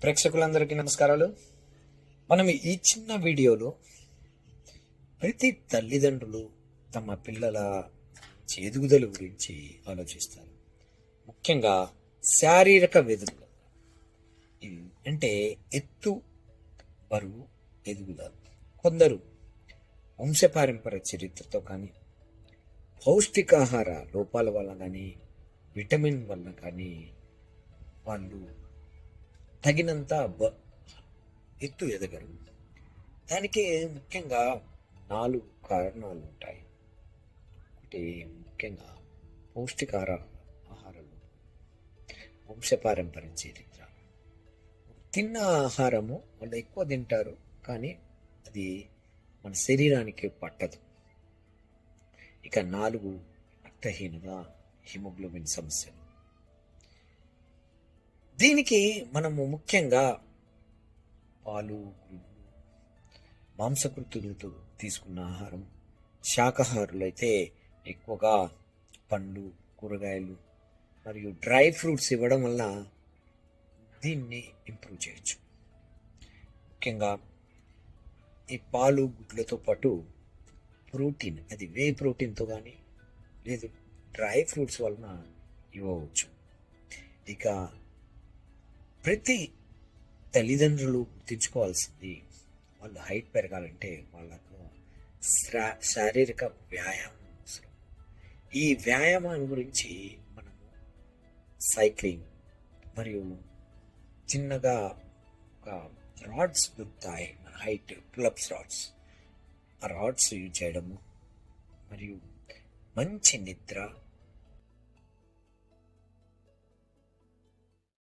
ప్రేక్షకులందరికీ నమస్కారాలు. మనం ఈ చిన్న వీడియోలో ప్రతి తల్లిదండ్రులు తమ పిల్లల ఎదుగుదల గురించి ఆలోచిస్తారు. ముఖ్యంగా శారీరక ఎదుగుదల, ఇవి అంటే ఎత్తు, బరువు, ఎదుగుదల. కొందరు వంశపారంపర్య చరిత్రతో కానీ, పౌష్టికాహార లోపాల వల్ల కానీ, విటమిన్ వల్ల కానీ వాళ్ళు తగినంత ఎత్తు ఎదగరు. దానికి ముఖ్యంగా 4 కారణాలు ఉంటాయి. ఒకటి ముఖ్యంగా ఆహారాలు, వంశపారంపర్య చరిత్ర. తిన్న ఆహారము వాళ్ళు ఎక్కువ తింటారు, కానీ అది మన శరీరానికి పట్టదు. ఇక 4 రక్తహీనత, హిమోగ్లోబిన్ సమస్యలు. దీనికి మనము ముఖ్యంగా పాలు, గుడ్లు, మాంసకృతులతో తీసుకున్న ఆహారం, శాకాహారులు అయితే ఎక్కువగా పండ్లు, కూరగాయలు మరియు డ్రై ఫ్రూట్స్ ఇవ్వడం వల్ల దీన్ని ఇంప్రూవ్ చేయొచ్చు. ముఖ్యంగా ఈ పాలు, గుడ్లతో పాటు ప్రోటీన్, అది వే ప్రోటీన్తో కానీ లేదు డ్రై ఫ్రూట్స్ వలన ఇవ్వవచ్చు. ఇక ప్రతి తల్లిదండ్రులు గుర్తించుకోవాల్సింది, వాళ్ళు హైట్ పెరగాలంటే వాళ్ళకు శారీరక వ్యాయామం అవసరం. ఈ వ్యాయామం గురించి మనము సైక్లింగ్ మరియు చిన్నగా ఒక రాడ్స్ దొరుకుతాయి, మన హైట్ పులప్స్ రాడ్స్, ఆ రాడ్స్ యూజ్ చేయడము మరియు మంచి నిద్ర,